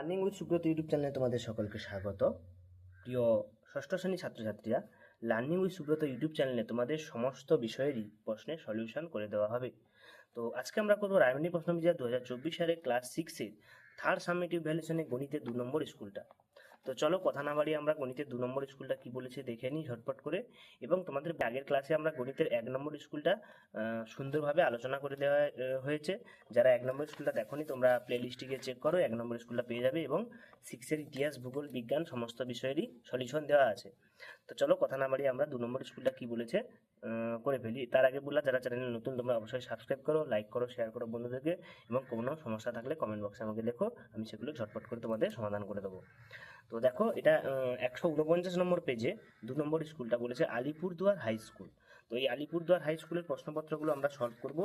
Learning with Subrata YouTube চ্যানেলে তোমাদের সকলকে স্বাগত। প্রিয় ষষ্ঠ শ্রেণীর ছাত্রছাত্রীরা, লার্নিং উইথ সুব্রত ইউটিউব চ্যানেলে তোমাদের সমস্ত বিষয়েরই প্রশ্নের সলিউশন করে দেওয়া হবে। তো আজকে আমরা করবো রায়মানি প্রশ্নবিচির 2024 সালে ক্লাস 6-এর থার্ড সামেটিভ ভ্যালুয়েশনে গণিতের 2 নম্বর স্কুলটা। তো চলো কথা না বাড়িয়ে আমরা গণিতের 2 নম্বর স্কুলটা কি বলেছে দেখে নিই ঝটপট করে। এবং তোমাদের আগের ক্লাসে আমরা গণিতের 1 নম্বর স্কুলটা সুন্দরভাবে আলোচনা করে দেওয়া হয়েছে। যারা 1 নম্বর স্কুলটা দেখোনি তোমরা প্লে লিস্টে গিয়ে চেক করো, 1 নম্বর স্কুলটা পেয়ে যাবে এবং 6-এর ইতিহাস, ভূগোল, বিজ্ঞান সমস্ত বিষয়েরই সলিউশন দেওয়া আছে। তো চলো কথা না বাড়িয়ে আমরা 2 নম্বর স্কুলটা কি বলেছে করে ফেলি। তার আগে বললাম, যারা চ্যানেলে নতুন তোমরা অবশ্যই সাবস্ক্রাইব করো, লাইক করো, শেয়ার করো বন্ধুদেরকে, এবং কোনো সমস্যা থাকলে কমেন্ট বক্সে আমাকে লেখো, আমি সেগুলো ঝটপট করে তোমাদের সমাধান করে দেবো। তো দেখো, এটা 149 নম্বর পেজে 2 নম্বর স্কুলটা বলেছে আলিপুরদুয়ার হাই স্কুল। তো এই আলিপুরদুয়ার হাই স্কুলের প্রশ্নপত্রগুলো আমরা সলভ করব।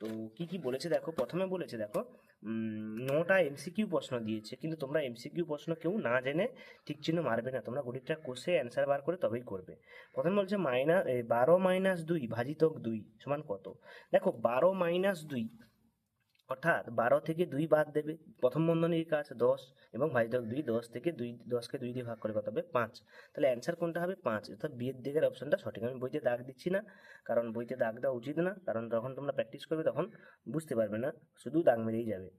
তো কি কি বলেছে দেখো, প্রথমে বলেছে দেখো 9টা এমসিকিউ প্রশ্ন দিয়েছে, কিন্তু তোমরা এমসিকিউ প্রশ্ন কেউ না জেনে ঠিক চিহ্ন মারবে না, তোমরা গণিতটা কষে অ্যান্সার বার করে তবেই করবে। প্রথমে বলছে 12 - 2 ভাজিতক 2 সমান কত। দেখো 12 - 2 অর্থাৎ 12 থেকে 2 বাদ দেবে, প্রথম বন্ধনীর কাজ 10 এবং ভাজিতক 2, 10কে 2 দিয়ে ভাগ করে কত হবে 5। তাহলে অ্যান্সার কোনটা হবে 5, অর্থাৎ বিয়ের দিকের অপশনটা সঠিক। আমি বইতে দাগ দিচ্ছি না, কারণ বইতে দাগ দেওয়া উচিত না, কারণ যখন তোমরা প্র্যাকটিস করবে তখন বুঝতে পারবে না, শুধু দাগ মেরেই যাবে।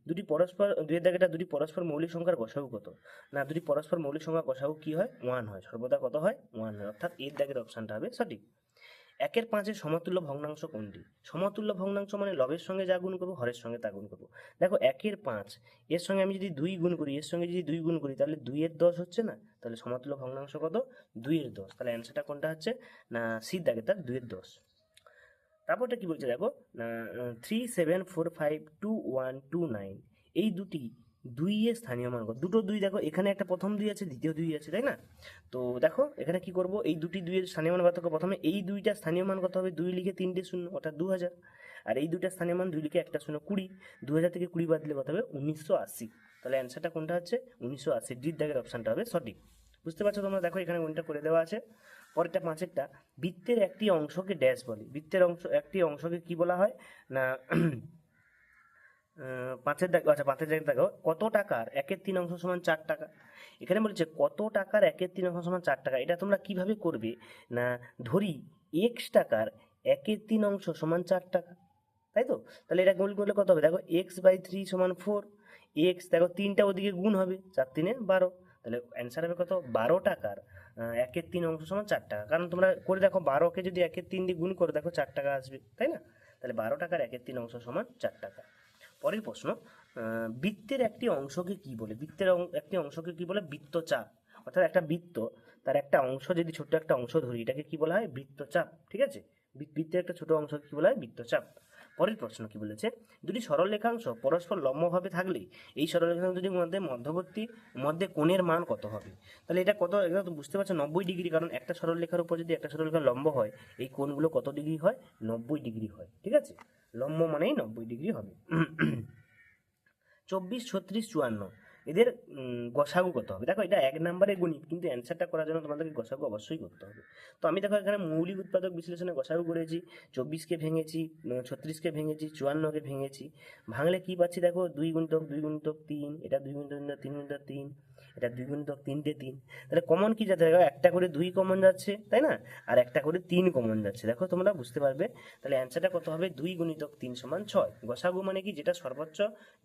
দুটি পরস্পর, দুইয়ের দাগেটা দুটি পরস্পর মৌলিক সংখ্যার গসাগু কত। না, দুটি পরস্পর মৌলিক সংখ্যার গসাগু কি হয়, 1 হয়, সর্বদা কত হয় 1 হয়, অর্থাৎ এর দাগের অপশনটা হবে সঠিক। 1/5 সমতুল্য ভগ্নাংশ কোনটি। সমতুল্য ভগ্নাংশ মানে লবের সঙ্গে যা গুণ করবো হরের সঙ্গে তা গুণ করবো। দেখো 1/5 এর সঙ্গে আমি যদি 2 গুণ করি, এর সঙ্গে যদি 2 গুণ করি, তাহলে 2/10 হচ্ছে না, তাহলে সমতুল্য ভগ্নাংশ কত 2/10। তাহলে অ্যান্সারটা কোনটা হচ্ছে না সি দাগে তার 2/10। তারপরটা কি বলছে দেখো না 37452129 এই দুটি 2 এর স্থানীয় মান কত। দুটো 2 দেখো, এখানে একটা প্রথম 2 আছে, দ্বিতীয় 2 আছে, তাই না? তো দেখো এখানে কি করব, এই দুটি 2 এর স্থানীয় মান কত, প্রথমে এই দুইটা স্থানীয় মান কত হবে, 2 লিখে 3টে শূন্য অর্থাৎ 2000, আর এই দুইটা স্থানীয় মান 2 লিখে একটা শূন্য 20, 2000 থেকে 20 বাদ দিলে কত হবে 1980। তাহলে অ্যান্সারটা কোনটা হচ্ছে 1980, ডির দাগের অপশনটা হবে সঠিক। বুঝতে পারছো তোমরা? দেখো এখানে কোনটা করে দেওয়া আছে। পরেরটা 5-এরটা, বৃত্তের একটি অংশকে ড্যাশ বলে। বৃত্তের একটি অংশকে কি বলা হয় না 5-এর দাগ, আচ্ছা 5-এর দাগ দেখো, কত টাকার 1/3 অংশ সমান 4 টাকা। এখানে বলেছে কত টাকার 1/3 অংশ সমান 4 টাকা। এটা তোমরা কিভাবে করবে না, ধরি x টাকার 1/3 অংশ সমান 4 টাকা, তাই তো? তাহলে এটা গুণ করলে কত হবে, দেখো x/3 সমান 4, x দেখো 3টা ওদিকে গুণ হবে, 4×3 = 12, তাহলে অ্যান্সার হবে কত 12 টাকার 1/3 অংশ সমান 4 টাকা। কারণ তোমরা করে দেখো 12কে যদি 1/3 দিয়ে গুণ করো, দেখো 4 টাকা আসবে, তাই না? তাহলে 12 টাকার 1/3 অংশ সমান 4 টাকা। পরের প্রশ্ন, বৃত্তের একটি অংশকে কি বলে। বৃত্তের একটি অংশকে কি বলে, বৃত্তচাপ। অর্থাৎ একটা বৃত্ত, তার একটা অংশ যদি ছোট্ট একটা অংশ ধরি, এটাকে কি বলা হয় বৃত্তচাপ, ঠিক আছে? বৃত্তের একটা ছোট অংশ কি বলা হয় বৃত্তচাপ। পরের প্রশ্ন কি বলেছে, দুটি সরল রেখাংশ পরস্পর লম্বভাবে থাকলে এই সরল রেখাংশ দুটির মধ্যে কোণের মান কত হবে। তাহলে এটা কত, এটা তো বুঝতে পারছো 90 ডিগ্রি, কারণ একটা সরল রেখার উপর যদি একটা সরল রেখা লম্ব হয়, এই কোণগুলো কত ডিগ্রি হয় 90 ডিগ্রি হয়, ঠিক আছে? লম্ব মানেই 90 ডিগ্রি হবে। 24, 36, 54 এদের গসাগু কত হবে। দেখো এটা 1 নম্বরের গণিত, কিন্তু অ্যান্সারটা করার জন্য তোমাদেরকে গসাগু অবশ্যই করতে হবে। তো আমি দেখো এখানে মৌলিক উৎপাদক বিশ্লেষণে গসাগু করেছি, 24কে ভেঙেছি, 36কে ভেঙেছি, 54কে ভেঙেছি। ভাঙলে কি পাচ্ছি দেখো, 2 গুণিতক 2 গুণিতক 3, এটা 2 গুণিতক 3 গুণিতক 3, এটা 2 গুণিতক 3টে 3। তাহলে কমন কি যাচ্ছে দেখো, একটা করে 2 কমন যাচ্ছে, তাই না? আর একটা করে 3 কমন যাচ্ছে, দেখো তোমরা বুঝতে পারবে। তাহলে অ্যান্সারটা কত হবে 2 গুণিতক 3 সমান 6। গসাগু মানে কি, যেটা সর্বোচ্চ,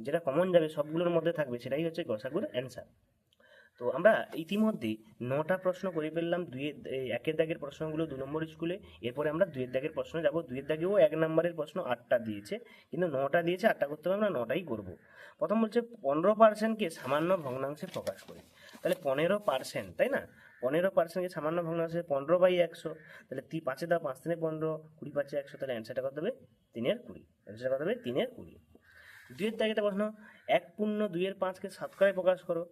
যেটা কমন যাবে সবগুলোর মধ্যে থাকবে, সেটাই হচ্ছে গসাগুর অ্যান্সার। তো আমরা ইতিমধ্যে 9টা প্রশ্ন করে ফেললাম, 1-এর দাগের প্রশ্নগুলো 2 নম্বর স্কুলে। এরপরে আমরা 2-এর দাগের প্রশ্ন যাব। 2-এর দাগেও 1 নম্বরের প্রশ্ন 8টা দিয়েছে, কিন্তু 9টা দিয়েছে, 8টা করতে হবে, আমরা 9টাই করব। প্রথম বলছে 15%কে সামান্য ভগ্নাংশে প্রকাশ করি। তাহলে 15%, তাই না? 15%কে সামান্য ভগ্নাংশে 15/100, তাহলে 5-এ দাও, 5×3 = 15, 20 × 100, তাহলে অ্যান্সারটা কত হবে 3/20। অ্যান্সারটা কত হবে 3/20। 2-এর দাগে একটা প্রশ্ন, 1/2-5কে শতকরায় প্রকাশ করো।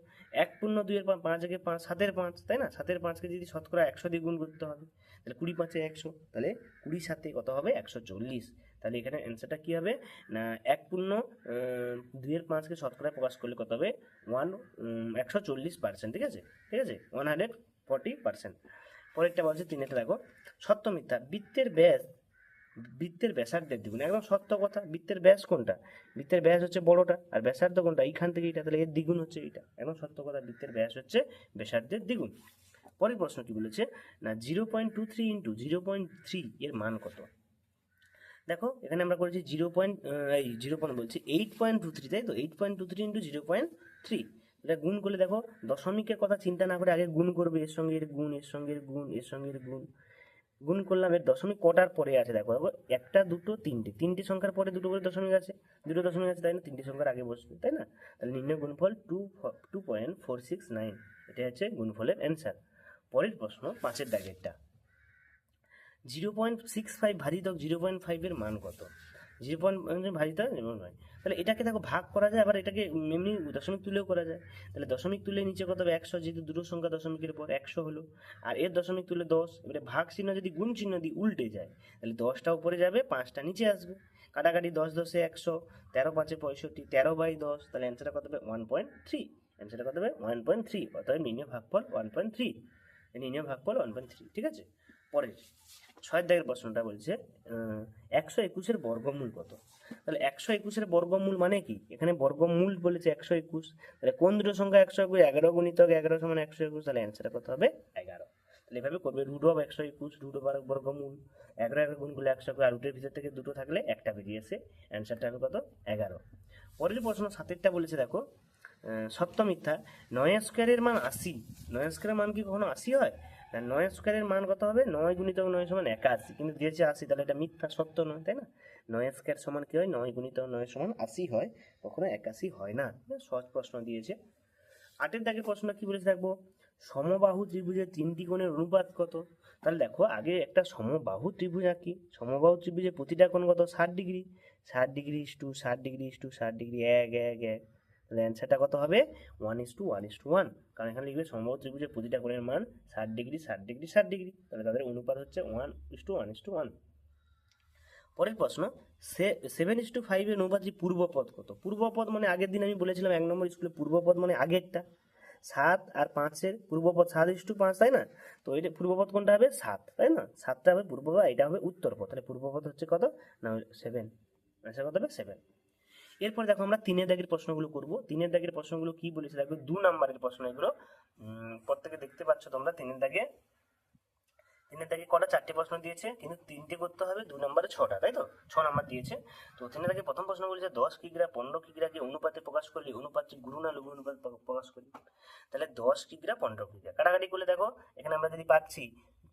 1/2-5 5 7-এর 5, তাই না? 7-এর 5কে যদি শতকরা 100 দিয়ে গুণ করতে হবে, তাহলে 20×5 = 100, তাহলে 20 7 কত হবে 140। তাহলে এখানে অ্যান্সারটা কি হবে না 1/2-5কে শতকরায় প্রকাশ করলে কত হবে 140%, ঠিক আছে? ঠিক আছে, 140%। পরেরটা বলছে 3-এটা দেখো, সত্য মিথ্যা। বৃত্তের ব্যাস বৃত্তের ব্যাসার্ধের দ্বিগুণ, একদম সত্য কথা। বৃত্তের ব্যাস কোনটা? বৃত্তের ব্যাস হচ্ছে বড়টা, আর ব্যাসার্ধ কোনটা? এইখান থেকে এটা, তাহলে এর দ্বিগুণ হচ্ছে এইটা, একদম সত্য কথা। বৃত্তের ব্যাস হচ্ছে ব্যাসার্ধের দ্বিগুণ। পরের প্রশ্ন কি বলেছে না 0.23 ইন্টু 0.3 এর মান কত? দেখো এখানে আমরা করেছি 8.23, তাই তো? 8.23 ইন্টু 0.3, এটা গুণ করলে দেখো দশমিকের কথা চিন্তা না করে আগে গুণ করবে, এর সঙ্গে এর গুণ, এর সঙ্গে এর গুণ, এর সঙ্গে এর গুণ। গুণ করলাম, এর দশমিক কটার পরে আছে দেখো, একটা, দুটো, তিনটে সংখ্যার পরে দুটো করে দশমিক আছে, দুটো দশমিক আছে, তাই না? তিনটে সংখ্যার আগে বসবে, তাই না? তাহলে নির্ণয় গুণফল 2.469, এটা হচ্ছে গুণফলের অ্যান্সার। পরের প্রশ্ন 5-এর দাগেরটা, 0.65 ভাজিতক 0.5 এর মান কত? 0.5 ভাজিতক 0.5, তাহলে এটাকে দেখো ভাগ করা যায়, আবার এটাকে এমনি দশমিক তুলেও করা যায়। তাহলে দশমিক তুলে নিচে কত হবে? 100, যেহেতু দুটো সংখ্যা দশমিকের পর 100 হলো, আর এর দশমিক তুলে 10। এবারে ভাগ চিহ্ন যদি গুণ চিহ্ন দিয়ে উল্টে যায়, তাহলে 10টা উপরে যাবে, 5টা নিচে আসবে। কাটাকাটি 10 10 100, 13 5 65, 13/10, তাহলে অ্যান্সারটা কত হবে? 1.3। অ্যান্সারটা কত হবে? 1.3। অতএব নির্ণয় ভাগফল 1.3, নির্ণয় ভাগফল 1.3, ঠিক আছে? পরে 6-এর দাগের প্রশ্নটা বলছে 121-এর বর্গমূল কত? তাহলে 121-এর বর্গমূল মানে কি? এখানে বর্গমূল বলেছে 121, তাহলে কোন দুটো সংখ্যা 121? 11 গুণিতক 11 সমান 121, তাহলে অ্যান্সারটা কত হবে? 11। তাহলে এভাবে করবে, রুট অফ 121, রুট অফ বর্গমূল 11 গুণ করলে 100, আর রুটের ভিতর থেকে দুটো থাকলে একটা বেরিয়ে এসে অ্যান্সারটা হবে কত? 11। পরের প্রশ্ন 7-এরটা বলেছে দেখো, সত্য মিথ্যা 9 স্কোয়ারের মান 80, 9 স্কোয়ারের মান কি কখনো 80 হয়? না, 9 স্কোয়ারের মান কত হবে? 9 গুণিতক 9 সমান 81, কিন্তু দিয়েছে 80, তাহলে এটা মিথ্যা, সত্য নয়, তাই না? 9 স্কোয়ার সমান কি হয়? 9 গুণিতক 9 সমান 80 হয়, কখনো 81 হয় না। সহজ প্রশ্ন দিয়েছে। 8-এর দাগের প্রশ্নটা কি বলেছে দেখবো, সমবাহু ত্রিভুজের 3টি কোণের অনুপাত কত? তাহলে দেখো আগে একটা সমবাহু ত্রিভুজ আঁকি। সমবাহু ত্রিভুজের প্রতিটা কোণ কত? 60 degree, 60 degree is to 60 degree is to 60 degree, 1 1 1। তাহলে অ্যান্সারটা কত হবে? 1:1:1, কারণ এখানে লিখবে সমবাহু ত্রিভুজের প্রতিটা কোণের মান 60 ডিগ্রি 60 ডিগ্রি 60 ডিগ্রি, তাহলে তাদের অনুপাত হচ্ছে 1:1:1। পরের প্রশ্ন 7:5 এর অনুপাতটি পূর্বপদ কত? পূর্বপদ মানে আগের দিন আমি বলেছিলাম 1 নম্বর স্কুলে, পূর্বপদ মানে আগেরটা। 7 আর 5-এর পূর্বপদ 7:5, তাই না? তো এটা পূর্বপদ কোনটা হবে? 7, তাই না? 7টা হবে পূর্বপদ, এটা হবে উত্তরপদ। তাহলে পূর্বপদ হচ্ছে কত? না 7, আচ্ছা কত হবে? 7। এরপর দেখো আমরা 3-এর দাগের প্রশ্নগুলো করব। 3-এর দাগের প্রশ্নগুলো কি বলেছে দেখো, 2 নম্বরের প্রশ্ন এগুলো। প্রত্যেকে দেখতে পাচ্ছ তোমরা 3-এর দাগে কটা? 4টে প্রশ্ন দিয়েছে, কিন্তু 3টে করতে হবে, 2 নম্বরে 6টা, তাই তো? 6 নম্বর দিয়েছে। তো 3-এর দাগে প্রথম প্রশ্ন বলেছে 10 কিগ্রা 15 কিগ্রাকে অনুপাতে প্রকাশ করলে অনুপাতটি গুরু না লঘু অনুপাত প্রকাশ করি। তাহলে 10 কিগ্রা 15 কিগ্রা কাটাকাটি করলে দেখো এখানে আমরা যদি পাচ্ছি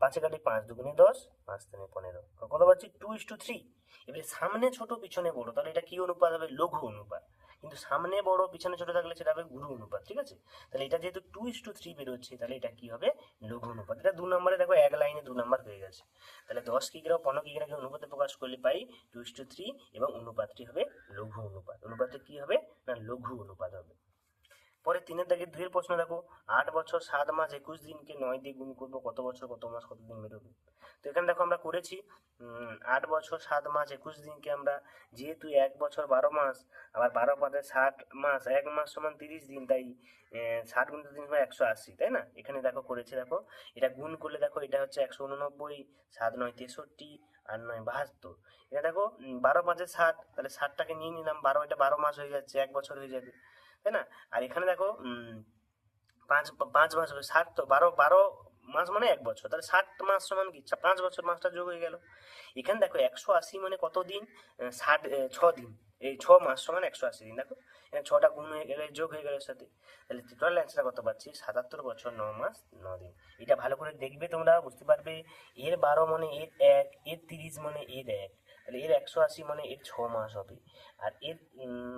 5 কাটি 5 দুগুণে 10, 5 3 15, কত পাচ্ছি? 2:3। এবারে সামনে ছোট পিছনে বড়, তাহলে এটা কি অনুপাত হবে? লঘু অনুপাত। কিন্তু সামনে বড় পিছনে ছোট থাকলে সেটা হবে গুরু অনুপাত, ঠিক আছে? তাহলে এটা যেহেতু 2:3 বেরোচ্ছে, তাহলে এটা কি হবে? লঘু অনুপাত। এটা 2 নম্বরে দেখো এক লাইনে 2 নম্বর হয়ে গেছে। তাহলে 10 কিগ্রা 15 কিগ্রাকে অনুপাতে প্রকাশ করলে পাই 2:3, এবং অনুপাতটি হবে লঘু অনুপাত। অনুপাতটি কি হবে? না লঘু অনুপাত হবে। পরে 3-এর দাগে 2-এর প্রশ্ন দেখো, 8 বছর 7 মাস 21 দিনকে 9 দিয়ে গুণ করবো, কত বছর কত মাস কত দিন বেরোবে? তো এখানে দেখো আমরা করেছি 8 বছর 7 মাস 21 দিনকে আমরা, যেহেতু 1 বছর 12 মাস, আবার 12 5 60 মাস, 1 মাস সমান 30 দিন, তাই 60 গুণ 3 হয় 180, তাই না? এখানে দেখো করেছি, দেখো এটা গুণ করলে দেখো এটা হচ্ছে 189, 7 9 63, 8 9 72। এটা দেখো 12 5 60, তাহলে 60টাকে নিয়ে নিলাম, 12, এটা 12 মাস হয়ে যাচ্ছে, 1 বছর হয়ে যাবে, তাই না? আর এখানে দেখো 5 মাস হবে 60, তো 12 মাস মানে 1 বছর, তাহলে 60 মাস সমান কি 5 বছর, মাসটা যোগ হয়ে গেল। এখানে দেখো 180 মানে কত দিন? 6 দিন, এই 6 মাস সমান 180 দিন। দেখো এখানে 6টা গুণ হয়ে গেলে যোগ হয়ে গেল সাথে, তাহলে টোটাল অ্যান্সার কত পাচ্ছি? 77 বছর 9 মাস 9 দিন। এটা ভালো করে দেখবে, তোমরা বুঝতে পারবে। এর 12 মানে এর 1, এর 30 মানে এর 1, তাহলে এর 180 মানে এর 6 মাস হবে, আর এর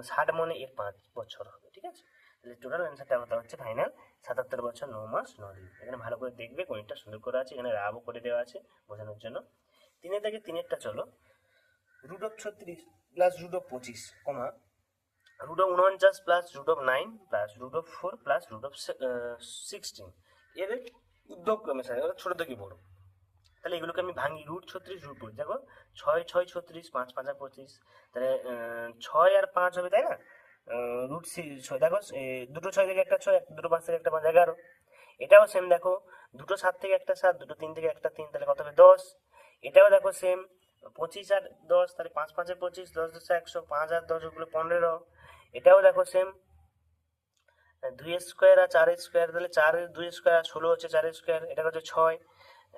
60 মানে এর 5 বছর হবে, ঠিক আছে? তাহলে টোটাল অ্যান্সারটা হচ্ছে ফাইনাল 77 বছর 9 মাস 9 দিন। এখানে ভালো করে দেখবে, গণিতটা সুন্দর করা আছে, এখানে রাবও করে দেওয়া আছে বোঝানোর জন্য। 3-এর থেকে 3-এরটা চলো, √36 প্লাস √25, কমা √49 প্লাস √9 প্লাস √4 প্লাস √16 এর উদ্যোগ ক্রমে ছোট থেকে বড়। তাহলে এগুলোকে আমি ভাঙি, √36 √25, দেখো 6 6 36, 5 5 25, তাহলে 6 আর 5 হবে, তাই না? √6 দেখো, দুটো 6 থেকে একটা 6, দুটো 5 থেকে একটা 5, 11। এটাও সেম, দেখো দুটো 7 থেকে একটা 7, দুটো 3 থেকে একটা 3, তাহলে কত হবে? 10। এটাও দেখো সেম, 25 আর 10, তাহলে 5 5 25, 10 10 100, 5 আর 10 ওগুলো 15। এটাও দেখো সেম, 2 স্কোয়ার আর 4 স্কোয়ার, তাহলে 4 এর 2 স্কোয়ার 16 হচ্ছে 4 স্কোয়ার, এটা হচ্ছে 6।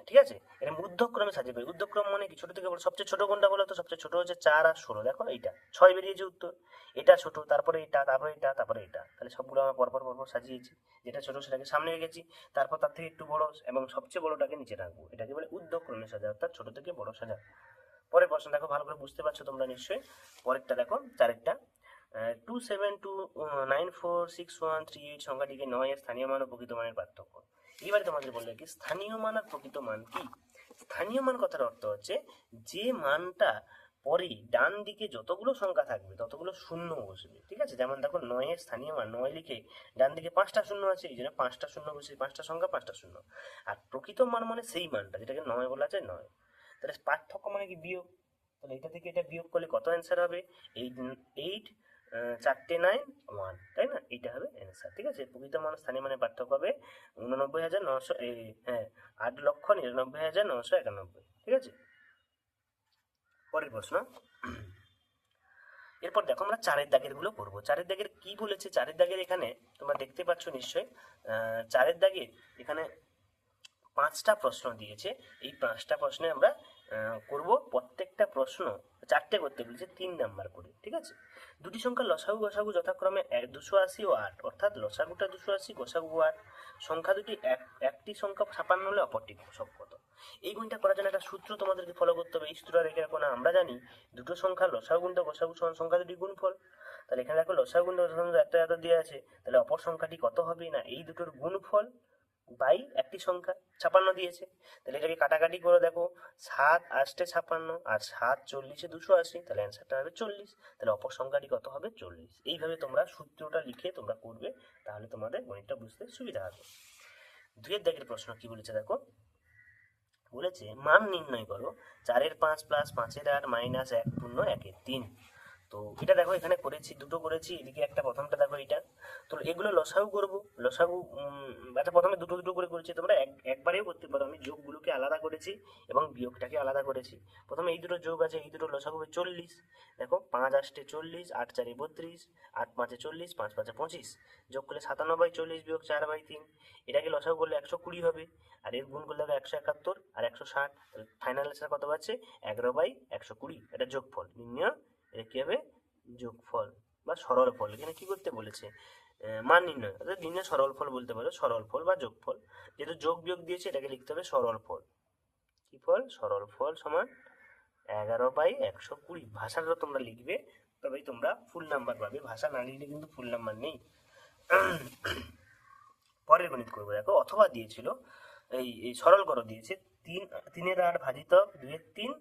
ঠিক আছে, এটা ঊর্ধ্বক্রমে সাজিয়ে পাই। ঊর্ধ্বক্রম মানে কি, ছোট থেকে বড়। সবচেয়ে ছোট কোনটা বলো তো? সবচেয়ে ছোট হচ্ছে 4 আর 16, দেখো এইটা 6 বেরিয়েছে উত্তর। এটা ছোট, তারপরে এটা, তারপরে এটা, তারপরে এটা, তাহলে সবগুলো আমরা পরপর পরপর সাজিয়েছি। যেটা ছোট সেটাকে সামনে রেখেছি, তারপর তার থেকে একটু বড় এবং সবচেয়ে বড়টাকে নিচে রাখবো। এটাকে বলে ঊর্ধ্বক্রমে সাজা, অর্থাৎ ছোট থেকে বড় সাজা। পরের প্রশ্ন দেখো, ভালো করে বুঝতে পারছো তোমরা নিশ্চয়ই। পরেরটা দেখো, চারেরটা, 27294613 সংখ্যাটিকে 9 এর স্থানীয় মান ও প্রকৃত মানের পার্থক্য। এবারে তোমাদের বললে কি স্থানীয় মান আর প্রকৃত মান কি। স্থানীয় মান কথার অর্থ হচ্ছে যে মানটা পরে ডান দিকে যতগুলো সংখ্যা থাকবে ততগুলো শূন্য বসবে। ঠিক আছে, যেমন দেখো 9 এর স্থানীয় মান 9 লিখে ডান দিকে 5টা শূন্য আছে, এই জন্য 5টা শূন্য বসে, 5টা সংখ্যা 5টা শূন্য। আর প্রকৃত মান মানে সেই মানটা যেটাকে 9 বলা যায় 9। তাহলে পার্থক্য মানে কি বিয়োগ, তাহলে এটা থেকে এটা বিয়োগ করলে কত অ্যান্সার হবে? 8 4 9 1, তাই না? এইটা হবে অ্যান্সার। ঠিক আছে, প্রকৃত মান স্থানীয় মানে পার্থক্য হবে 89,900, হ্যাঁ 8,99,991। ঠিক আছে, পরের প্রশ্ন। এরপর দেখো আমরা চারের দাগের গুলো করবো। চারের দাগের কি বলেছে? চারের দাগের এখানে তোমরা দেখতে পাচ্ছ নিশ্চয়ই, চারের দাগের এখানে 5টা প্রশ্ন দিয়েছে। এই 5টা প্রশ্নে আমরা করব। প্রত্যেকটা প্রশ্ন 4টে করতে বলেছে, 3 নাম্বার করে। ঠিক আছে, দুটি সংখ্যার লসাগু গসাগু যথাক্রমে 280 ও 8, অর্থাৎ লসাগুটা 280, গসাগু 8। সংখ্যা দুটি একটি সংখ্যা 56 হলে অপরটি সব কত? এই গুণটা করার জন্য একটা সূত্র তোমাদেরকে ফলো করতে হবে। এই সূত্রটা রেখে রাখো না। আমরা জানি দুটো সংখ্যার লসাগু গুণিত গসাগু সমান সংখ্যা দুটি গুণফল। তাহলে এখানে দেখো লসাগু গুণিত গসাগু এত এত দেওয়া আছে, তাহলে অপর সংখ্যাটি কত হবে? না এই দুটোর গুণফল বাই একটি সংখ্যা 56 দিয়েছে। তাহলে এটাকে কাটাকাটি করে দেখো, 7 8 56 আর 7 40 280, তাহলে অ্যান্সারটা হবে 40। তাহলে অপর সংখ্যাটি কত হবে? 40। এইভাবে তোমরা সূত্রটা লিখে তোমরা করবে, তাহলে তোমাদের গণিতটা বুঝতে সুবিধা হবে। 2 দাগের প্রশ্ন কি বলেছে দেখো, বলেছে মান নির্ণয় করো 4 এর 5 প্লাস 5 এর 8 মাইনাস 1 পূর্ণ 1 এর 3। তো এটা দেখো এখানে করেছি, দুটো করেছি, এদিকে একটা, প্রথমটা দেখো এটা। তো এগুলো লসাগু করবো। লসাগু আচ্ছা প্রথমে দুটো দুটো করে করেছি, তোমরা একবারেও করতে পারো। আমি যোগগুলোকে আলাদা করেছি এবং বিয়োগটাকে আলাদা করেছি। প্রথমে এই দুটো যোগ আছে, এই দুটো লসাগু হবে 40। দেখো 5 8 40, 8 4 32, 8 5 40, 5 5 25, যোগ করলে 57/40 বিয়োগ 4/3। এটাকে লসাগু করলে 120 হবে, আর এর গুণ করলে 171 আর 160। ফাইনাল অ্যান্সার কত পাচ্ছে? 11/120। এটা যোগফল নির্ণয়। এটা কি হবে? যোগফল বা সরল ফল। এখানে কি করতে বলেছে? মান নির্ণয়, অর্থাৎ নির্ণয় সরল ফল বলতে পারো, সরল ফল বা যোগফল। যেহেতু যোগ বিয়োগ দিয়েছে, এটাকে লিখতে হবে সরল ফল। কি ফল? সরল ফল সমান 11/120। ভাষাটা তোমরা লিখবে, তবেই তোমরা ফুল নাম্বার পাবে। ভাষা না লিখলে কিন্তু ফুল নাম্বার নেই। পরের গণিত করবো। দেখো অথবা দিয়েছিল, এই সরল করো দিয়েছে, 3 এর 8 ভাজিত 2 এর 3,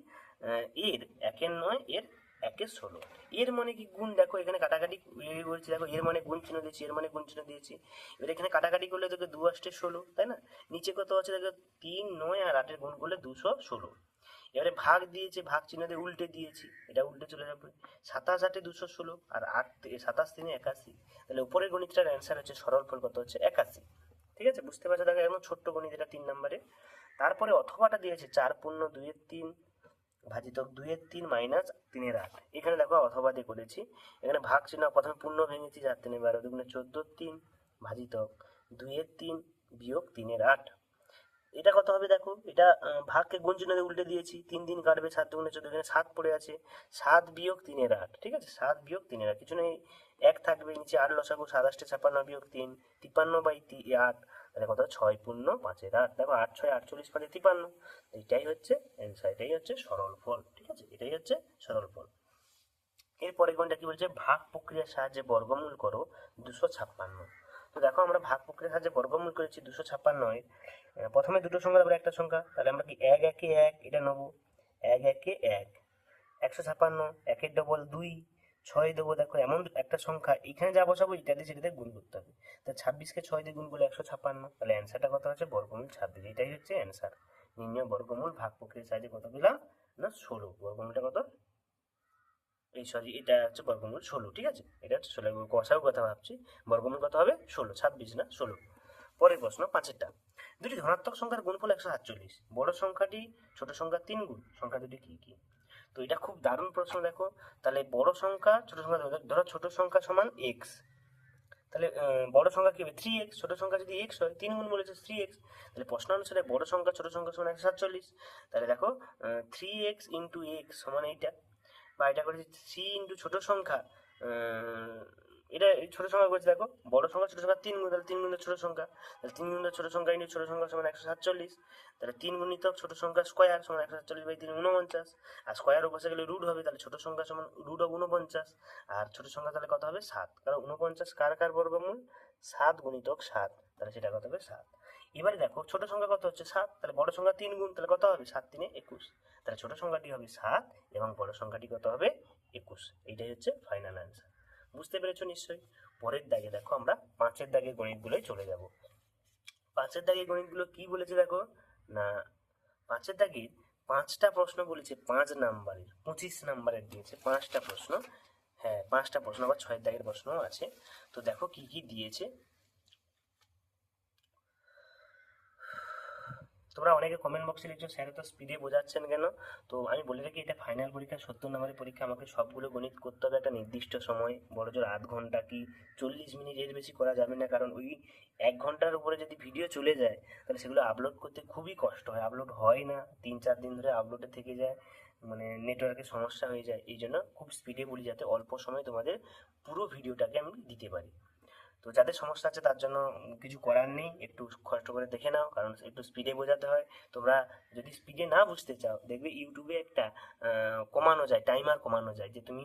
এর 1 এর 9, এর 1 এর 16। এর মানে কি গুণ, দেখো এখানে কাটাকাটি বলছি, দেখো এর মানে গুণ চিহ্ন দিয়েছি, এর মানে গুণ চিহ্ন দিয়েছি। এবার এখানে কাটাকাটি করলে দেখো 2 8 16, তাই না? নিচে কত আছে দেখো, 3 9 আর 8 এর গুণ করলে 216। এবারে ভাগ দিয়েছে, ভাগ চিহ্ন দিয়ে উল্টে দিয়েছি, এটা উল্টে চলে যাবে। 27 8 216 আর 8 27 3 81। তাহলে উপরের গণিতটার অ্যান্সার হচ্ছে সরল ফল কত হচ্ছে? 81। ঠিক আছে, বুঝতে পারছো? দেখো এমন ছোট্ট গণিত, এটা 3 নম্বরে। তারপরে অথবাটা দিয়েছে 4 পূর্ণ 2 এর 3 ভাজিতক 2 এর 3 মাইনাস 3 এর 8। এখানে দেখো অথবা দিয়ে করেছি, এখানে ভাগ চিহ্ন প্রথমে পূর্ণ ভেঙেছি, 4 3 12 2 14 3 ভাজিতক 2 এর 3 বিয়োগ 3 এর 8। এটা কত হবে? দেখো এটা ভাগকে গুণ চিহ্ন দিয়ে উল্টে দিয়েছি, 3 3 কাটবে, 7 2 14, এখানে 7 পড়ে আছে, 7 বিয়োগ 3 এর 8। ঠিক আছে, 7 বিয়োগ 3 এর 8, কিছু নেই, 1 থাকবে, নিচে 8 লসাগু, 7 8 56 বিয়োগ 3 53/8। তাহলে কত? 6 পূর্ণ 5 এর 8। দেখো 8 6 48 5 53। এইটাই হচ্ছে অ্যান্সার, এটাই হচ্ছে সরল ফল। ঠিক আছে, এটাই হচ্ছে সরল ফল। এরপরে কোনটা কি বলছে? ভাগ প্রক্রিয়ার সাহায্যে বর্গমূল করো 256। তো দেখো আমরা ভাগ প্রক্রিয়ার সাহায্যে বর্গমূল করেছি 256 এর। প্রথমে দুটো সংখ্যা, তারপরে একটা সংখ্যা, তাহলে আমরা কি 1 1 এ 1 এটা নেবো, 1 1 এ 1, 156, 1 এর ডবল 2, 6 দেবো। দেখো এমন একটা সংখ্যা, এখানে যা বসাবো এটা দিয়ে সেটাতে গুণ করতে হবে। তা 26কে 6 দিয়ে গুণ করলে 156, তাহলে অ্যান্সারটা কত হচ্ছে? বর্গমূল 26। এটাই হচ্ছে অ্যান্সার। নির্ণয় বর্গমূল ভাগ প্রক্রিয়ার সাহায্যে কত পেলাম? না 16। বর্গমূলটা কত? সরি, এটা হচ্ছে বর্গমূল 16। ঠিক আছে, এটা হচ্ছে 16, কষাও কথা ভাবছি। বর্গমূল কত হবে? 16, 26 না 16। পরের প্রশ্ন 5এরটা, দুটি ধনাত্মক সংখ্যার গুণফল 147, বড় সংখ্যাটি ছোট সংখ্যার 3 গুণ, সংখ্যা দুটি কি কি? তো এটা খুব দারুণ প্রশ্ন। দেখো তাহলে বড় সংখ্যা ছোট সংখ্যা, ধরো ছোট সংখ্যা সমান এক্স, তাহলে বড় সংখ্যা কি হবে 3x, ছোট সংখ্যা যদি x হয় 3 গুণ বলেছে 3x, তাহলে প্রশ্ন অনুসারে বড় সংখ্যা ছোট সংখ্যা সমান 147। তাহলে দেখো 3x ইন্টু এক্স সমান এইটা, বা এটা করেছি 3 ইন্টু ছোট সংখ্যা, এটা ছোট সংখ্যা করেছে দেখো, বড় সংখ্যা ছোট সংখ্যা 3 গুণ, তাহলে 3 গুণের ছোট সংখ্যা, তাহলে 3 গুণের ছোট সংখ্যা ইন্টু ছোট সংখ্যা সমান 147। তাহলে 3 গুণিত ছোট সংখ্যা স্কোয়ার সমান 147/3 49, আর স্কোয়ার ও বসে গেলে রুট হবে, তাহলে ছোট সংখ্যা সমান রুট অফ 49, আর ছোট সংখ্যা তাহলে কত হবে 7, কারণ 49 কার কার বর্গমূল 7 গুণিতক 7, তাহলে সেটা কত হবে 7। এবারে দেখো ছোট সংখ্যা কত হচ্ছে 7, তাহলে বড় সংখ্যা 3 গুণ, তাহলে কত হবে 7 3 21, তাহলে ছোট সংখ্যাটি হবে 7 এবং বড় সংখ্যাটি কত হবে 21। এইটাই হচ্ছে ফাইনাল অ্যান্সার। বুঝতে পেরেছো নিশ্চয়ই। পরের দাগে দেখো আমরা 5-এর দাগের গণিতগুলোই চলে যাব। 5-এর দাগের গণিতগুলো কি বলেছে দেখো না, 5-এর দাগের 5টা প্রশ্ন বলেছে, 5 নাম্বারের 25 নাম্বারের দিয়েছে 5টা প্রশ্ন। হ্যাঁ 5টা প্রশ্ন, আবার 6-এর দাগের প্রশ্নও আছে। তো দেখো কি কি দিয়েছে। তোমরা অনেকে কমেন্ট বক্সে লিখছো স্যার তো স্পিডে বোঝাচ্ছেন কেন। তো আমি বলে রাখি এটা ফাইনাল পরীক্ষা, 70 নম্বরের পরীক্ষা, আমাকে সবগুলো গণিত করতে হবে একটা নির্দিষ্ট সময়, বড় জোর আধ ঘন্টা কি 40 মিনিট, এর বেশি করা যাবে না, কারণ ওই 1 ঘন্টার উপরে যদি ভিডিও চলে যায় তাহলে সেগুলো আপলোড করতে খুবই কষ্ট হয়, আপলোড হয় না, 3-4 দিন ধরে আপলোডে থেকে যায়, মানে নেটওয়ার্কের সমস্যা হয়ে যায়। এই জন্য খুব স্পিডে বলি যাতে অল্প সময় তোমাদের পুরো ভিডিওটাকে আমি দিতে পারি। তো যাদের সমস্যা আছে তার জন্য কিছু করার নেই, একটু কষ্ট করে দেখে নাও, কারণ একটু স্পিডে বোঝাতে হয়। তোমরা যদি স্পিডে না বুঝতে চাও, দেখবে ইউটিউবে একটা কমানো যায়, টাইমার কমানো যায়, যে তুমি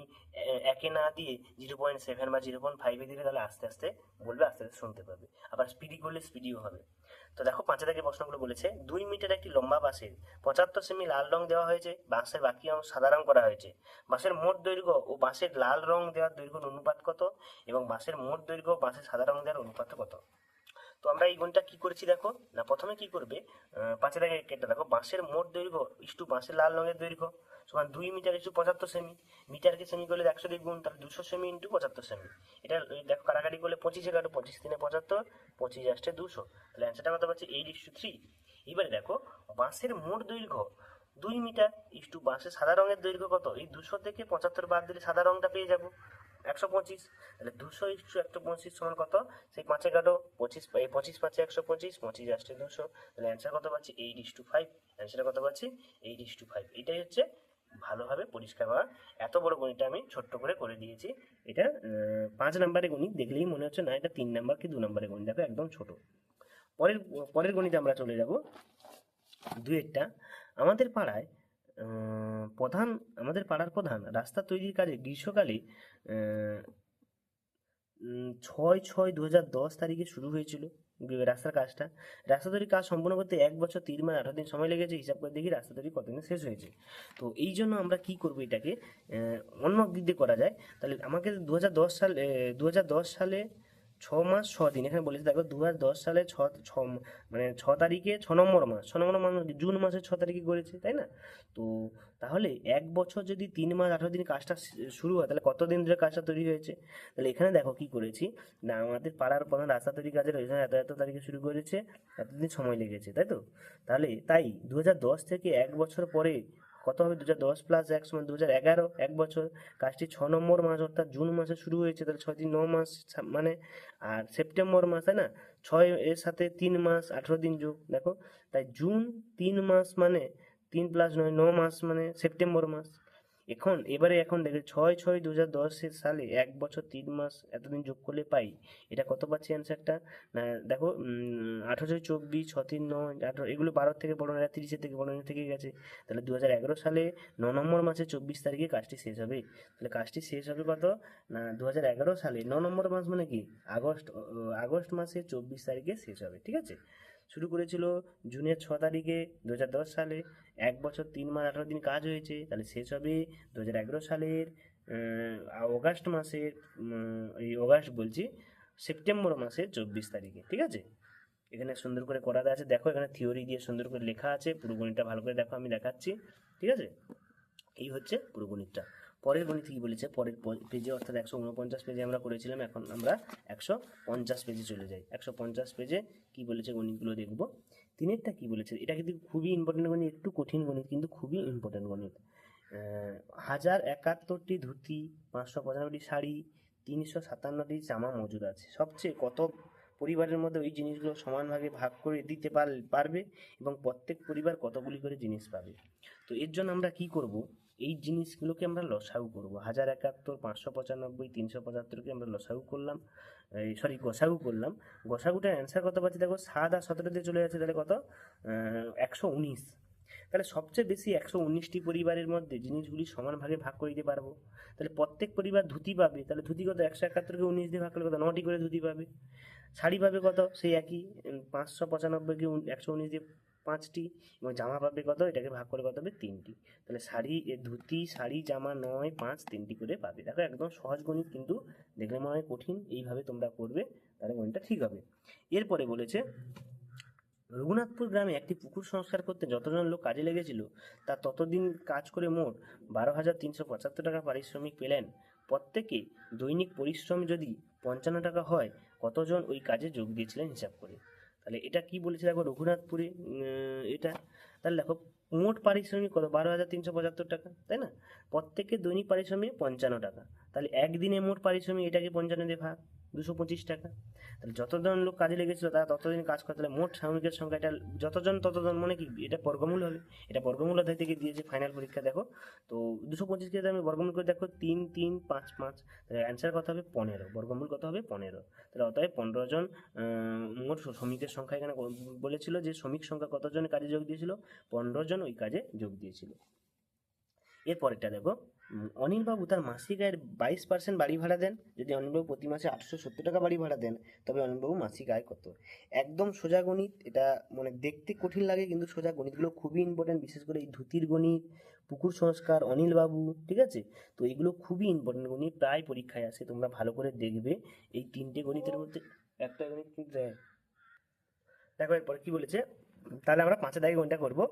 একে না দিয়ে 0.7 বা 0.5 দিলে তাহলে আস্তে আস্তে বলবে, আস্তে আস্তে শুনতে পাবে। আবার স্পিডি করলে স্পিডিও হবে। তো দেখো 5 থেকে প্রশ্নগুলো বলেছে, 2 মিটার একটি লম্বা বাঁশের 75 সেমি লাল রং দেওয়া হয়েছে, বাঁশের বাকি অংশ সাদা রং করা হয়েছে। বাঁশের মোট দৈর্ঘ্য ও বাঁশের লাল রং দেওয়ার দৈর্ঘ্যের অনুপাত কত, এবং বাঁশের মোট দৈর্ঘ্য ও বাঁশের সাদা রং দেওয়ার অনুপাত কত। তো আমরা এই গুণটা কি করেছি দেখো না, প্রথমে কি করবে 5 থেকে কেটে দেখো, বাঁশের মোট দৈর্ঘ্য ইস্টু বাঁশের লাল রঙের দৈর্ঘ্য সমান 2 মিটার ইস্টু 75 সেমি, মিটারকে সেমি করলে 100 দিয়ে গুণ, তাহলে 200 সেমি ইন্টু 75 সেমি। এটা দেখো কাটাকাটি করলে 25 কাটো, 25 3 75, 25 আসছে 200, তাহলে অ্যান্সারটা কত পাচ্ছি 8:3। এবারে দেখো বাঁশের মোট দৈর্ঘ্য 2 মিটার ইস্টু বাঁশের সাদা রঙের দৈর্ঘ্য কত, এই 200 থেকে 75 বাদ দিলে সাদা রঙটা পেয়ে যাবো 125, তাহলে 200:125 সমান কত, সেই 5 কাটো, 25 এই 25 5 125, 25 আসছে 200, তাহলে অ্যান্সার কত পাচ্ছি 8:5। অ্যান্সারটা কত পাচ্ছি 8:5। এটাই হচ্ছে ভালোভাবে পরিষ্কার হওয়া। এত বড় গণিতটা আমি ছোট্ট করে করে দিয়েছি। এটা 5 নাম্বারের গণিত, দেখলেই মনে হচ্ছে না এটা 3 নাম্বার কি 2 নাম্বারের গণিত, দেখো একদম ছোট। পরের পরের গণিতে আমরা চলে যাব 2-এরটা। আমাদের পাড়ায় প্রধান আমাদের পাড়ার প্রধান রাস্তা তৈরির কাজে গ্রীষ্মকালে 6/6/2010 তারিখে শুরু হয়েছিল রাস্তার কাজটা। রাস্তা তৈরির কাজ সম্পূর্ণ করতে 1 বছর 3 মাস 18 দিন সময় লেগেছে, হিসাব করে দেখি রাস্তা তৈরি কতদিনে শেষ হয়েছে। তো এই জন্য আমরা কি করবো, এটাকে অন্য দিক দিয়ে করা যায়। তাহলে আমাকে 2010 সালে 6 মাস 6 দিন, এখানে বলেছে দেখো 2010 সালে মানে 6 তারিখে 6 নম্বর মাস, 6 নম্বর মাস জুন মাসের 6 তারিখে করেছে, তাই না? তো তাহলে 1 বছর যদি 3 মাস 18 দিন কাজটা শুরু হয়, তাহলে কতদিন ধরে কাজটা তৈরি হয়েছে। তাহলে এখানে দেখো কি করেছি না, আমাদের পাড়ার প্রধান রাস্তা তৈরি কাজের ওই এত এত তারিখে শুরু করেছে, এতদিন সময় লেগেছে, তাই তো? তাই 2010 থেকে 1 বছর পরে কত হবে, 2010 প্লাস 1 সমান 2011, 1 বছর। কাজটি 6 নম্বর মাস অর্থাৎ জুন মাসে শুরু হয়েছে, তাহলে 6 দিন 9 মাস মানে, আর সেপ্টেম্বর মাস, তাই না, 6 এর সাথে 3 মাস 18 দিন যোগ, দেখো তাই জুন 3 মাস মানে 3 + 9 9 মাস মানে সেপ্টেম্বর মাস। এখন দেখে 6/6/2010 সালে 1 বছর 3 মাস এতদিন যোগ করলে পাই এটা কত পাচ্ছি অ্যান্সারটা না, দেখো 18 24 6 3 9 18, এগুলো 12 থেকে বড় না, 30 থেকে বড় থেকে গেছে। তাহলে 2011 সালে 9 নম্বর মাসে 24 তারিখে কাজটি শেষ হবে। তাহলে কাজটি শেষ হবে কত না 2011 সালে 9 নম্বর মাস মানে কি আগস্ট মাসে 24 তারিখে শেষ হবে, ঠিক আছে। শুরু করেছিল জুনের 6 তারিখে 2010 সালে, 1 বছর 3 মাস 18 দিন কাজ হয়েছে, তাহলে শেষ হবে 2011 সালের অগাস্ট মাসের সেপ্টেম্বর মাসের 24 তারিখে, ঠিক আছে। এখানে সুন্দর করে করা আছে, দেখো এখানে থিওরি দিয়ে সুন্দর করে লেখা আছে, পুরো গণিতটা ভালো করে দেখো, আমি দেখাচ্ছি, ঠিক আছে। এই হচ্ছে পুরো গণিতটা। পরের গণিত কি বলেছে, পরের পেজে অর্থাৎ 149 পেজে আমরা করেছিলাম, এখন আমরা 150 পেজে চলে যাই। 150 পেজে কি বলেছে গণিতগুলো দেখবো। 3-এরটা কি বলেছে, এটা কিন্তু খুবই ইম্পর্টেন্ট গণিত, একটু কঠিন গণিত কিন্তু খুবই ইম্পর্টেন্ট গণিত। 1071টি ধুতি, 595টি শাড়ি, 357টি জামা মজুদ আছে। সবচেয়ে কত পরিবারের মধ্যে ওই জিনিসগুলো সমান ভাগে ভাগ করে দিতে পারবে এবং প্রত্যেক পরিবার কতগুলি করে জিনিস পাবে। তো এর জন্য আমরা কি করব, এই জিনিসগুলোকে আমরা লসাগু করব। 1071, 595, 375কে আমরা লসাগু করলাম, গসাগু করলাম। গসাগুটার অ্যান্সার কত পাচ্ছি দেখো, 7 আর 17 দিয়ে চলে যাচ্ছে, তাহলে কত, 119। তাহলে সবচেয়ে বেশি 119টি পরিবারের মধ্যে জিনিসগুলি সমান ভাগে ভাগ করে দিতে পারবো। তাহলে প্রত্যেক পরিবার ধুতি পাবে, তাহলে ধুতি কত, 171কে 19 দিয়ে ভাগ করলে কত, 9টি করে ধুতি পাবে। শাড়ি পাবে কত, সেই একই, 595কে 119 দিয়ে 5টি, এবং জামা পাবে কত, এটাকে ভাগ করে কত হবে, 3টি। তাহলে ধুতি, শাড়ি, জামা 9, 5, 3টি করে পাবে। দেখো একদম সহজ গণিত, কিন্তু দেখলে মনে হয় কঠিন, এইভাবে তোমরা করবে তাহলে গণিতটা ঠিক হবে। এরপরে বলেছে, রঘুনাথপুর গ্রামে একটি পুকুর সংস্কার করতে যতজন লোক কাজে লেগেছিল তা ততদিন কাজ করে মোট 12,375 টাকা পারিশ্রমিক পেলেন। প্রত্যেকে দৈনিক পরিশ্রম যদি 55 টাকা হয়, কতজন ওই কাজে যোগ দিয়েছিলেন হিসাব করে। তাহলে এটা কি বলেছে দেখো, রঘুনাথপুরে এটা, তাহলে দেখো মোট পারিশ্রমিক কত, 12,375 টাকা, তাই না? প্রত্যেকে দৈনিক পারিশ্রমিক 55 টাকা, তাহলে একদিনে মোট পারিশ্রমিক এটাকে 55 দিয়ে ভাগ, 225 টাকা। তাহলে যতজন লোক কাজে লেগেছিল তারা ততদিন কাজ করে, তাহলে মোট শ্রমিকের সংখ্যা, এটা যতজন ততজন মানে কি, এটা বর্গমূল হবে, এটা বর্গমূল অধ্যায় থেকে দিয়েছে ফাইনাল পরীক্ষা। দেখো তো 225কে আমি বর্গমূল করে দেখো, 3, 3, 5, 5, তাহলে অ্যান্সার কত হবে, 15, বর্গমূল কত হবে, 15। তাহলে অতএব 15 জন মোট শ্রমিকের সংখ্যা এখানে বলেছিল যে শ্রমিক সংখ্যা কতজন কাজে যোগ দিয়েছিল, 15 জন ওই কাজে যোগ দিয়েছিল। এরপরেরটা দেখো, অনিলবাবু তার মাসিক আয়ের 22% বাড়ি ভাড়া দেন। যদি অনিলবাবু প্রতি মাসে 870 টাকা বাড়ি ভাড়া দেন, তবে অনিলবাবু মাসিক আয় কত? একদম সোজা গণিত, এটা মানে দেখতে কঠিন লাগে, কিন্তু সোজা গণিতগুলো খুবই ইম্পর্টেন্ট, বিশেষ করে এই ধুতির গণিত, পুকুর সংস্কার, অনিলবাবু, ঠিক আছে? তো এইগুলো খুবই ইম্পর্টেন্ট গণিত, প্রায় পরীক্ষায় আসে, তোমরা ভালো করে দেখবে। এই 3টে গণিতের মধ্যে একটা গণিত কিন্তু দেখো এরপর কি বলেছে, তাহলে আমরা 5 দাগে গণিতটা করবো।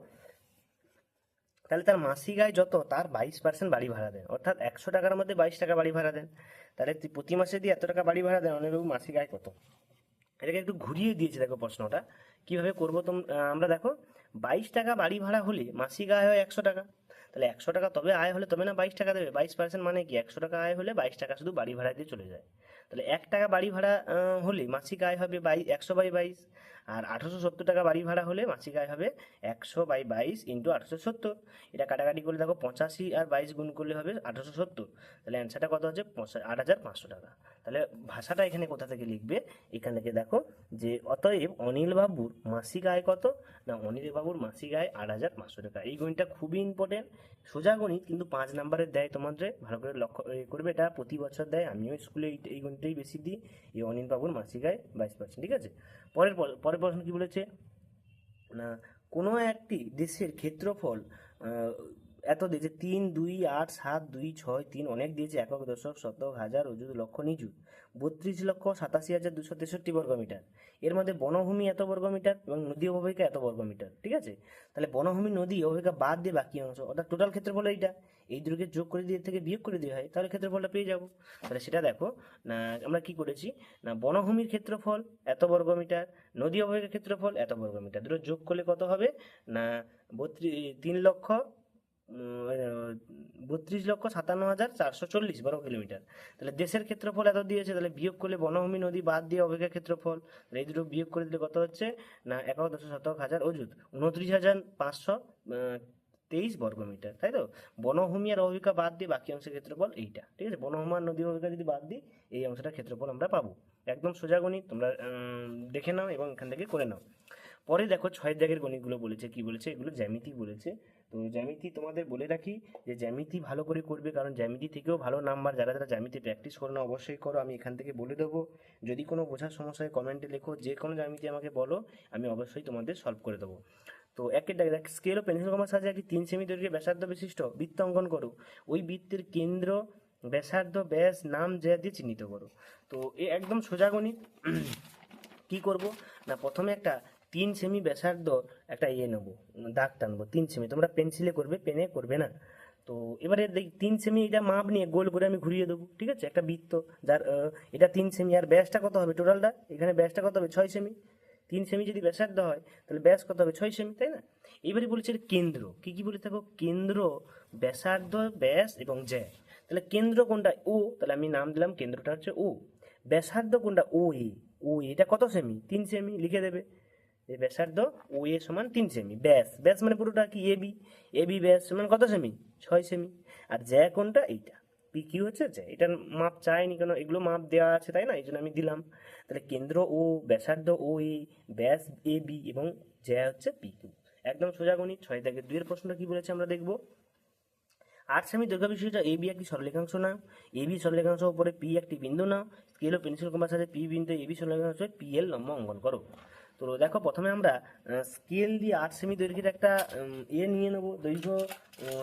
তাহলে তার মাসিক আয় যত, তার 22% বাড়ি ভাড়া দেন, অর্থাৎ 100 টাকার মধ্যে 22 টাকা বাড়ি ভাড়া দেন। তাহলে প্রতি মাসে দিয়ে এত টাকা বাড়ি ভাড়া দেন, অনিলবাবু মাসিক আয় কত? এটাকে একটু ঘুরিয়ে দিয়েছে দেখো প্রশ্নটা, কিভাবে করবো আমরা দেখো, 22 টাকা বাড়ি ভাড়া হলে মাসিক আয় হয় 100 টাকা। তাহলে 100 টাকা তবে আয় হলে তবে না 22 টাকা দেবে, 22% মানে কি, 100 টাকা আয় হলে 22 টাকা শুধু বাড়ি ভাড়া দিয়ে চলে যায়। তাহলে 1 টাকা বাড়ি ভাড়া হলে মাসিক আয় হবে 100/22, আর 870 টাকা বাড়ি ভাড়া হলে মাসিক আয় হবে 100/22 ইন্টু 870। এটা কাটাকাটি করলে দেখো 85 আর 22 গুণ করলে হবে 870। তাহলে অ্যান্সারটা কত হচ্ছে, 8,500 টাকা। তাহলে ভাষাটা এখানে কোথা থেকে লিখবে, এখান থেকে দেখো যে অতএব অনিল বাবুর মাসিক আয় কত, না অনিল বাবুর মাসিক আয় 8,500 টাকা। এই গণিতটা খুবই ইম্পর্টেন্ট, সোজা গণিত, কিন্তু 5 নাম্বারের দেয় তোমাদের, ভালো করে লক্ষ্য করবে, এটা প্রতি বছর দেয়, আমিও স্কুলে এই গণিতটাই বেশি দিই। এই অনিল বাবুর মাসিক আয় 22%, ঠিক আছে? পরের প্রশ্ন কি বলেছে, না কোনো একটি দেশের ক্ষেত্রফল এত দিয়েছে, 3, 2, 8, 7, 2, 6, 3, অনেক দিয়েছে, একক, দশক, শতক, হাজার, অযুত, লক্ষ, নিযুত, 32,87,263 বর্গমিটার। এর মধ্যে বনভূমি এত বর্গমিটার এবং নদী অববাহিকা এত বর্গমিটার, ঠিক আছে? তাহলে বনভূমি, নদী অববাহিকা বাদ দিয়ে বাকি অংশ, অর্থাৎ টোটাল ক্ষেত্রফল এইটা, এই দুটোকে যোগ করে দিয়ে থেকে বিয়োগ করে দেওয়া হয়, তাহলে ক্ষেত্রফলটা পেয়ে যাবো। তাহলে সেটা দেখো, না আমরা কি করেছি, না বনভূমির ক্ষেত্রফল এত বর্গমিটার, নদী অববাহিকার ক্ষেত্রফল এত বর্গমিটার, দুটো যোগ করলে কত হবে, না 32,57,440 বর্গ কিলোমিটার। তাহলে দেশের ক্ষেত্রফল এত দিয়েছে, তাহলে বিয়োগ করলে বনভূমি, নদী বাদ দিয়ে অববাহিকার ক্ষেত্রফল, তাহলে এই দুটো বিয়োগ করে দিলে কত হচ্ছে, না একক, দশক, শতক, হাজার, অযুত, 29,523 বর্গমিটার, তাই তো? বনভূমি আর অববাহিকা বাদ দিয়ে বাকি অংশের ক্ষেত্রফল এইটা, ঠিক আছে? বনভূমি আর নদী অববাহিকা যদি বাদ দিই, এই অংশটার ক্ষেত্রফল আমরা পাবো। একদম সোজা গণিত, তোমরা দেখে নাও এবং এখান থেকে করে নাও। পরে দেখো 6 দাগের গণিতগুলো বলেছে, কি বলেছে, এগুলো জ্যামিতি বলেছে। তো জ্যামিতি তোমাদের বলে রাখি যে জ্যামিতি ভালো করে করবে, কারণ জ্যামিতি থেকেও ভালো নাম্বার, যারা যারা জ্যামিতি প্র্যাকটিস করো না অবশ্যই করো, আমি এখান থেকে বলে দেবো। যদি কোনো বোঝার সমস্যা হয় কমেন্টে লেখো, যে কোনো জ্যামিতি আমাকে বলো, আমি অবশ্যই তোমাদের সলভ করে দেবো। তো একের দাগে দেখ, স্কেল ও পেন্সিল কমার সাহায্যে একটি 3 সেমি দৈর্ঘ্যের ব্যাসার্ধ বিশিষ্ট বৃত্ত অঙ্কন করো। ওই বৃত্তের কেন্দ্র, ব্যাসার্ধ, ব্যাস, নাম যা দিয়ে চিহ্নিত করো। তো এ একদম সোজা গণিত। কি করব, না প্রথমে একটা 3 সেমি ব্যাসার্ধ একটা নেবো, দাগ টানবো 3 সেমি, তোমরা পেন্সিলে করবে, পেনে করবে না। তো এবারে 3 সেমি এটা মাপ নিয়ে গোল করে আমি ঘুরিয়ে দেবো, ঠিক আছে? একটা বৃত্ত যার এটা 3 সেমি, আর ব্যাসটা কত হবে টোটালটা, এখানে ব্যাসটা কত হবে 6 সেমি, 3 সেমি যদি ব্যাসার্ধ হয় তাহলে ব্যাস কত হবে 6 সেমি, তাই না? এবারে বলেছে কেন্দ্র, কি বলে থাকো, কেন্দ্র, ব্যাসার্ধ, ব্যাস এবং জ্যা। তাহলে কেন্দ্র কোনটা? ও, তাহলে আমি নাম দিলাম কেন্দ্রটা হচ্ছে ও। ব্যাসার্ধ কোনটা? ও এ। ও এটা কত সেমি? 3 সেমি, লিখে দেবে যে ব্যাসার্ধ ও এ সমান 3 সেমি। ব্যাস, ব্যাস মানে পুরোটা কি এবি, এবি ব্যাস সমান কত সেমি? 6 সেমি। আর জ্যা কোনটা? এইটা পি কিউ হচ্ছে জ্যা। এটার মাপ চাইনি কেন, এগুলো মাপ দেওয়া আছে তাই না, এই জন্য আমি দিলাম। তাহলে কেন্দ্র ও, ব্যাসার্ধ ও এ, ব্যাস এ বি এবং জ্যা হচ্ছে পি কিউ। একদম সোজা গণিত। 6-2 এর প্রশ্নটা কি বলেছে আমরা দেখবো। 8 সেমি দৈর্ঘ্য বিশিষ্ট এ বি একটি সরলরেখাংশ নাও। এ বি সরলরেখাংশ উপরে পি একটি বিন্দু নাও। স্কেল ও পেন্সিল কম্পাস সাথে পি বিন্দু এ বি সরলরেখাংশ পি এল লম্ব অঙ্কন করো। তো দেখো প্রথমে আমরা স্কেল দিয়ে 8 সেমি দৈর্ঘ্যের একটা নিয়ে নেবো, দৈর্ঘ্য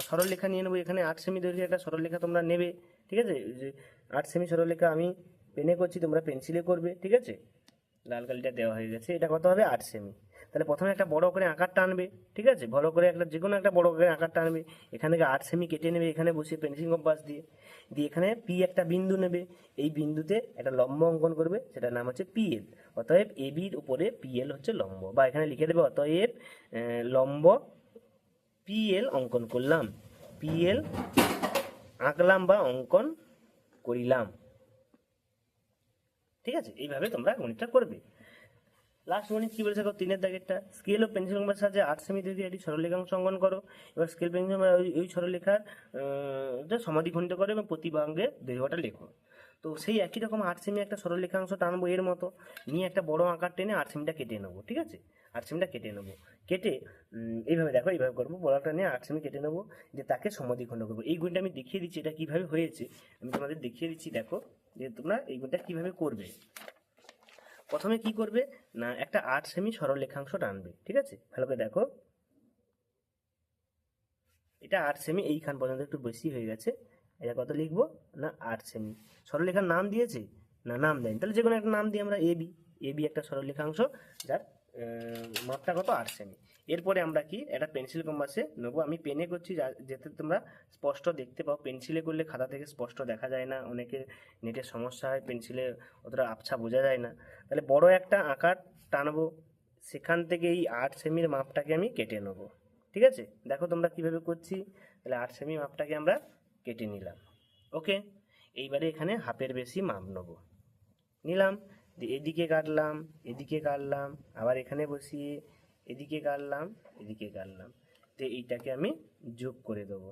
সরলরেখা নিয়ে নেবো। এখানে 8 সেমি দৈর্ঘ্যের একটা সরলরেখা তোমরা নেবে, ঠিক আছে? যে 8 সেমি সরলরেখা আমি পেনে করছি, তোমরা পেন্সিলে করবে, ঠিক আছে? লাল কালিটা দেওয়া হয়ে গেছে। এটা কত হবে? 8 সেমি। তাহলে প্রথমে একটা বড় করে আকার টানবে, ঠিক আছে? বড় করে একটা, যে কোনো একটা বড় করে আকার টানবে। এখান থেকে 8 সেমি কেটে নেবে, এখানে বসিয়ে পেন্সিল কম্পাস দিয়ে এখানে পি একটা বিন্দু নেবে। এই বিন্দুতে একটা লম্ব অঙ্কন করবে, সেটার নাম হচ্ছে পিএল। অতএব এ বির উপরে পিএল হচ্ছে লম্ব, বা এখানে লিখে দেবে অতএব লম্ব পিএল অঙ্কন করলাম, পিএল আঁকলাম বা অঙ্কন করিলাম, ঠিক আছে? এইভাবে তোমরা গণিতটা করবে। লাস্ট গণিত কি বলেছে? 3-এর দাগেরটা, স্কেল ও পেন্সিল কম্পাসের সাহায্যে 8 সেমি দৈর্ঘ্যের একটি সরলরেখাংশ অঙ্কন করো। এবার স্কেল পেন্সিল ওই সরলরেখার সমাধিখণ্ডিত করো এবং প্রতি ভাগের দৈর্ঘ্যটা লেখো। তো সেই একই রকম 8 সেমি একটা সরলরেখাংশ টানবো এর মতো, নিয়ে একটা বড় আকার টেনে 8 সেমিটা কেটে নেবো, ঠিক আছে? 8 সেমিটা কেটে নেবো, কেটে এইভাবে দেখো, এইভাবে করবো, বড়টা নিয়ে 8 সেমি কেটে নেবো, যে তাকে সমাধিখণ্ড করবো। এই গুণটা আমি দেখিয়ে দিচ্ছি, এটা কিভাবে হয়েছে আমি তোমাদের দেখিয়ে দিচ্ছি। দেখো যে তোমরা এই গুণটা কিভাবে করবে। প্রথমে কি করবে না, একটা 8 সেমি সরলরেখাংশ টানবে, ঠিক আছে? ভালো করে দেখো, এটা 8 সেমি, এইখান পর্যন্ত একটু বেশি হয়ে গেছে। এটা কত লিখবো না 8 সেমি। সরলরেখার নাম দিয়েছে না, নাম দেয়নি, তাহলে যে কোনো একটা নাম দিই আমরা এবি। এবি একটা সরলরেখাংশ যার মাপটা কত 8 সেমি। এরপরে আমরা কি একটা পেন্সিল কম্পাসে নেবো, আমি পেনে করছি যাতে তোমরা স্পষ্ট দেখতে পাও। পেন্সিলে করলে খাতা থেকে স্পষ্ট দেখা যায় না, অনেকের নেটের সমস্যা হয়, পেন্সিলে অতটা আবছা বোঝা যায় না। তাহলে বড় একটা আকার টানবো, সেখান থেকে এই 8 সেমির মাপটাকে আমি কেটে নেবো, ঠিক আছে? দেখো তোমরা কিভাবে করছি। তাহলে 8 সেমি মাপটাকে আমরা কেটে নিলাম, ওকে। এইবারে এখানে হাফের বেশি মাপ নেবো, নিলাম, এদিকে কাটলাম, এদিকে কাটলাম, আবার এখানে বসিয়ে এদিকে কাটলাম, এদিকে কাটলাম, তো এইটাকে আমি যোগ করে দেবো।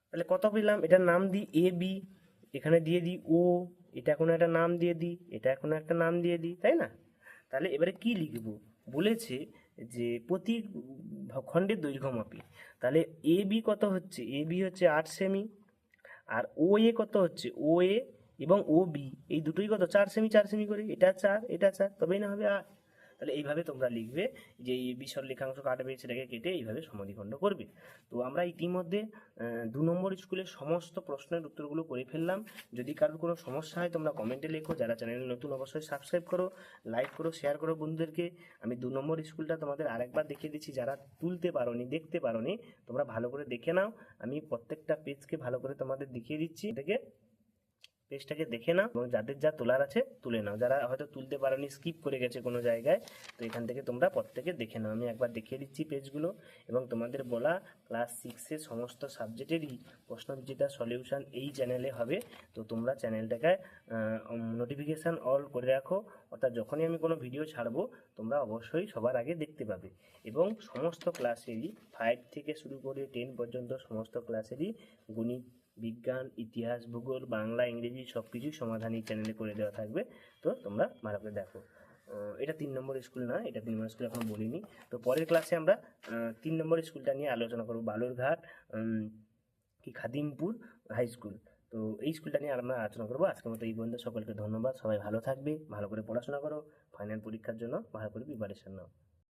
তাহলে কত পেলাম? এটার নাম দিই এ বি, এখানে দিয়ে দিই ও, এটা কোনো একটা নাম দিয়ে দিই, এটা কোনো একটা নাম দিয়ে দিই, তাই না? তাহলে এবারে কি লিখব? বলেছে যে প্রতি খণ্ডের দৈর্ঘ্য মাপি। তাহলে এ বি কত হচ্ছে? এ বি হচ্ছে 8 সেমি, আর ও এ কত হচ্ছে? ও এ এবং ও বি এই দুটোই কত? 4 সেমি, 4 সেমি করে, এটা 4 এটা 4, তবেই না হবে 8। তাহলে এইভাবে তোমরা লিখবে যে এই বি সরলরেখাংশ কাটবে, সেটাকে কেটে এইভাবে সমদ্বিখণ্ড করবে। তো আমরা ইতিমধ্যে 2 নম্বর স্কুলের সমস্ত প্রশ্নের উত্তরগুলো করে ফেললাম। যদি কারোর কোনো সমস্যা হয় তোমরা কমেন্টে লেখো। যারা চ্যানেলে নতুন অবশ্যই সাবস্ক্রাইব করো, লাইক করো, শেয়ার করো বন্ধুদেরকে। আমি 2 নম্বর স্কুলটা তোমাদের আরেকবার দেখিয়ে দিচ্ছি, যারা তুলতে পারোনি, দেখতে পারোনি, তোমরা ভালো করে দেখে নাও। আমি প্রত্যেকটা পেজকে ভালো করে তোমাদের দেখিয়ে দিচ্ছি, দেখে পেজটাকে দেখে নাও এবং যাদের যা তোলার আছে তুলে নাও। যারা হয়তো তুলতে পারোনি, স্কিপ করে গেছে কোনো জায়গায়, তো এখান থেকে তোমরা প্রত্যেকে দেখে নাও। আমি একবার দেখিয়ে দিচ্ছি পেজগুলো, এবং তোমাদের বলা ক্লাস 6-এর সমস্ত সাবজেক্টেরই প্রশ্নবিচিত্রার সলিউশন এই চ্যানেলে হবে। তো তোমরা চ্যানেলটাকে নোটিফিকেশান অল করে রাখো, অর্থাৎ যখনই আমি কোনো ভিডিও ছাড়বো তোমরা অবশ্যই সবার আগে দেখতে পাবে। এবং সমস্ত ক্লাসেরই 5 থেকে শুরু করে 10 পর্যন্ত সমস্ত ক্লাসেরই গণিত, বিজ্ঞান, ইতিহাস, ভূগোল, বাংলা, ইংরেজি সব কিছুই সমাধান এই চ্যানেলে করে দেওয়া থাকবে। তো তোমরা ভালো করে দেখো। এটা 3 নম্বর স্কুল না, এটা 3 নম্বর স্কুল এখন বলিনি। তো পরের ক্লাসে আমরা 3 নম্বর স্কুলটা নিয়ে আলোচনা করবো, বালুরঘাট খাদিমপুর হাই স্কুল। তো এই স্কুলটা নিয়ে আমরা আলোচনা করবো। আজকের মতো এই পর্যন্ত। সকলকে ধন্যবাদ। সবাই ভালো থাকবে, ভালো করে পড়াশোনা করো, ফাইনাল পরীক্ষার জন্য ভালো করে প্রিপারেশন নাও।